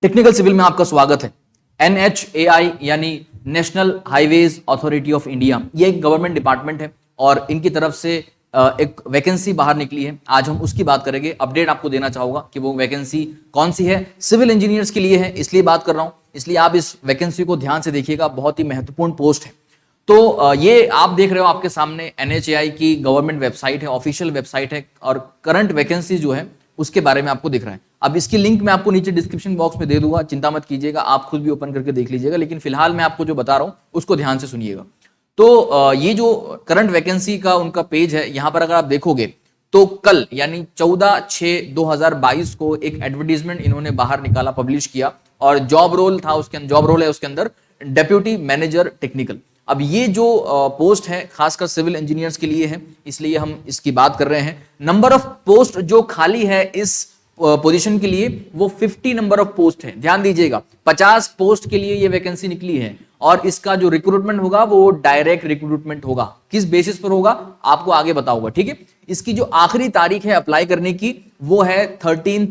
Technical civil में आपका स्वागत है। NHAI यानी national highways authority of India, ये एक गवर्नमेंट डिपार्टमेंट है और इनकी तरफ से एक वैकेंसी बाहर निकली है। आज हम उसकी बात करेंगे। अपडेट आपको देना चाहूंगा कि वो वैकेंसी कौन सी है। सिविल इंजीनियर्स के लिए है, इसलिए बात कर रहा हूं, इसलिए आप इस वैकेंसी को ध्यान से देखिएगा। बहुत ही महत्वपूर्ण पोस्ट है। तो ये आप देख रहे हो आपके सामने NHAI की गवर्नमेंट वेबसाइट है, ऑफिशियल वेबसाइट है और करंट वैकेंसी जो है उसके बारे में आपको दिख रहा है। अब इसकी लिंक मैं आपको नीचे डिस्क्रिप्शन बॉक्स में दे दूंगा, चिंता मत कीजिएगा, आप खुद भी ओपन करके देख लीजिएगा। लेकिन फिलहाल मैं आपको जो बता रहा हूं उसको ध्यान से सुनिएगा। तो ये जो करंट वैकेंसी का उनका पेज है, यहां पर अगर आप देखोगे तो कल यानी 14/6/2022 को एक एडवर्टीजमेंट इन्होंने बाहर निकाला, पब्लिश किया और जॉब रोल था उसके जॉब रोल है उसके अंदर डेप्यूटी मैनेजर टेक्निकल। अब ये जो पोस्ट है खासकर सिविल इंजीनियर्स के लिए है, इसलिए हम इसकी बात कर रहे हैं। नंबर ऑफ पोस्ट जो खाली है इस पोजीशन के लिए वो 50 नंबर ऑफ पोस्ट है। ध्यान दीजिएगा, 50 पोस्ट के लिए ये वैकेंसी निकली है और इसका जो रिक्रूटमेंट होगा वो डायरेक्ट रिक्रूटमेंट होगा। किस बेसिस पर होगा आपको आगे बताऊंगा, ठीक है। इसकी जो आखिरी तारीख है अप्लाई करने की वो है 13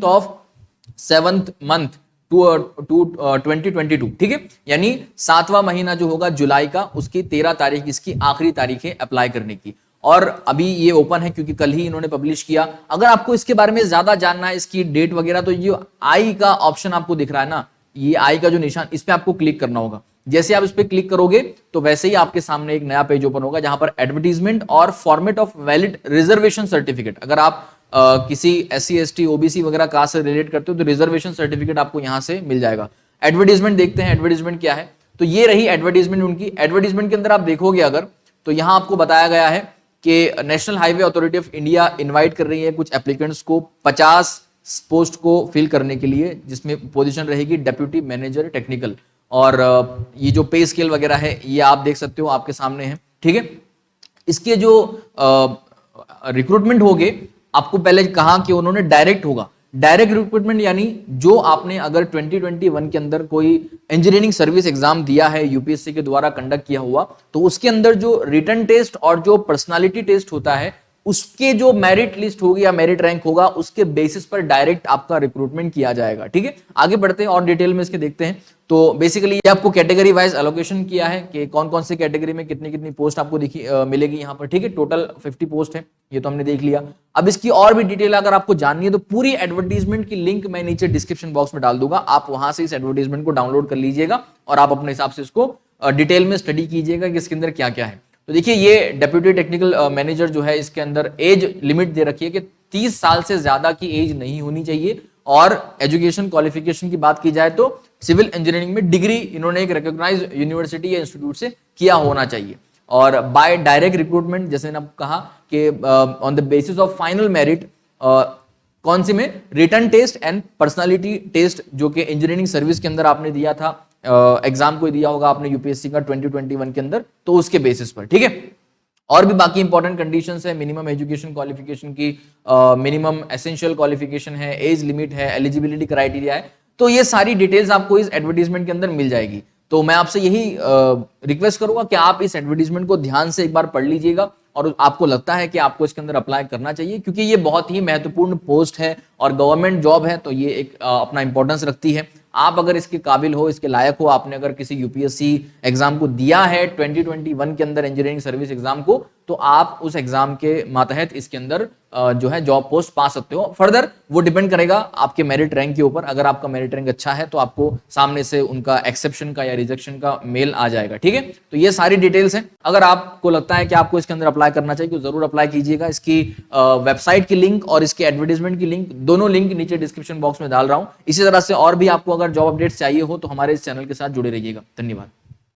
7 month 2022, ठीक है। यानी 7वां महीना जो होगा जुलाई का, उसकी 13 तारीख इसकी आखिरी तारीख है अप्लाई करने की। और अभी ये ओपन है क्योंकि कल ही इन्होंने पब्लिश किया। अगर आपको इसके बारे में ज्यादा जानना है, इसकी डेट वगैरह, तो ये आई का ऑप्शन आपको दिख रहा है ना, ये आई का जो निशान, इस पे आपको क्लिक करना होगा। जैसे आप इस पे क्लिक करोगे तो वैसे ही आपके सामने एक नया पेज ओपन होगा जहां पर एडवर्टीजमेंट और format of valid reservation certificate, अगर आप किसी SC ST OBC वगैरह कास्ट से रिलेट करते हो तो रिजर्वेशन सर्टिफिकेट आपको यहां से मिल जाएगा। एडवर्टीजमेंट देखते हैं, एडवर्टीजमेंट क्या है। तो ये रही एडवर्टीजमेंट उनकी। एडवर्टीजमेंट के अंदर आप देखोगे अगर, तो यहां आपको बताया गया है कि national highway authority of India invite कर रही है कुछ एप्लीकेंट्स को 50 पोस्ट को फिल करने के लिए, जिसमें पोजीशन रहेगी डेप्यूटी मैनेजर टेक्निकल। और ये जो पे स्केल वगैरह है ये आप देख सकते हो, आपके सामने है, ठीक है। इसके जो रिक्रूटमेंट होंगे, आपको पहले कहा कि उन्होंने डायरेक्ट होगा। डायरेक्ट रिक्रूटमेंट यानी जो आपने अगर 2021 के अंदर कोई इंजीनियरिंग सर्विस एग्जाम दिया है UPSC के द्वारा कंडक्ट किया हुआ, तो उसके अंदर जो रिटन टेस्ट और जो पर्सनालिटी टेस्ट होता है उसके जो मेरिट लिस्ट होगी या मेरिट रैंक होगा उसके बेसिस पर डायरेक्ट आपका रिक्रूटमेंट किया जाएगा, ठीक है। आगे बढ़ते हैं और डिटेल में इसके देखते हैं। तो बेसिकली ये आपको कैटेगरी वाइज एलोकेशन किया है कि कौन कौन सी कैटेगरी में कितनी कितनी पोस्ट आपको मिलेगी यहाँ पर, ठीक है। टोटल 50 पोस्ट है, ये तो हमने देख लिया। अब इसकी और भी डिटेल अगर आपको जाननी है तो पूरी एडवर्टीजमेंट की लिंक मैं नीचे डिस्क्रिप्शन बॉक्स में डाल दूंगा, आप वहां से इस एडवर्टीजमेंट को डाउनलोड कर लीजिएगा और आप अपने हिसाब से इसको डिटेल में स्टडी कीजिएगा कि इसके अंदर क्या क्या है। तो देखिए, ये डेप्यूटी टेक्निकल मैनेजर जो है, इसके अंदर एज लिमिट दे रखी है कि 30 साल से ज्यादा की एज नहीं होनी चाहिए। और एजुकेशन क्वालिफिकेशन की बात की जाए तो सिविल इंजीनियरिंग में डिग्री इन्होंने एक रिकॉग्नाइज्ड यूनिवर्सिटी या इंस्टीट्यूट से किया होना चाहिए। और बाय डायरेक्ट रिक्रूटमेंट, जैसे मैंने आपको कहा कि on the basis of final merit, कौन सी में, written test and personality test, जो कि इंजीनियरिंग सर्विस के अंदर आपने दिया था, एग्जाम को दिया होगा आपने UPSC का 2021 के अंदर, तो उसके बेसिस पर, ठीक है। और भी बाकी इंपॉर्टेंट कंडीशंस है, मिनिमम एजुकेशन क्वालिफिकेशन की, मिनिमम एसेंशियल क्वालिफिकेशन है, एज लिमिट है, एलिजिबिलिटी क्राइटेरिया है। तो ये सारी डिटेल्स आपको इस एडवर्टीजमेंट के अंदर मिल जाएगी। तो मैं आपसे यही रिक्वेस्ट करूंगा कि आप इस एडवर्टीजमेंट को ध्यान से एक बार पढ़ लीजिएगा और आपको लगता है कि आपको इसके अंदर अप्लाई करना चाहिए, क्योंकि ये बहुत ही महत्वपूर्ण पोस्ट है और गवर्नमेंट जॉब है, तो ये एक अपना इंपॉर्टेंस रखती है। आप अगर इसके काबिल हो, इसके लायक हो, आपने अगर किसी UPSC एग्जाम को दिया है 2021 के अंदर इंजीनियरिंग सर्विस एग्जाम को, तो आप उस एग्जाम के मातहत इसके अंदर जो है जॉब पोस्ट पा सकते हो। फर्दर वो डिपेंड करेगा आपके मेरिट रैंक के ऊपर। अगर आपका मेरिट रैंक अच्छा है तो आपको सामने से उनका एक्सेप्शन का या रिजेक्शन का मेल आ जाएगा, ठीक है। तो ये सारी डिटेल्स हैं। अगर आपको लगता है कि आपको इसके अंदर अप्लाई करना चाहिए तो जरूर अप्लाई कीजिएगा। इसकी वेबसाइट की लिंक और इसके एडवर्टीजमेंट की लिंक, दोनों लिंक नीचे डिस्क्रिप्शन बॉक्स में डाल रहा हूं। इसी तरह से और भी आपको अगर जॉब अपडेट्स चाहिए हो तो हमारे इस चैनल के साथ जुड़े रहिएगा। धन्यवाद।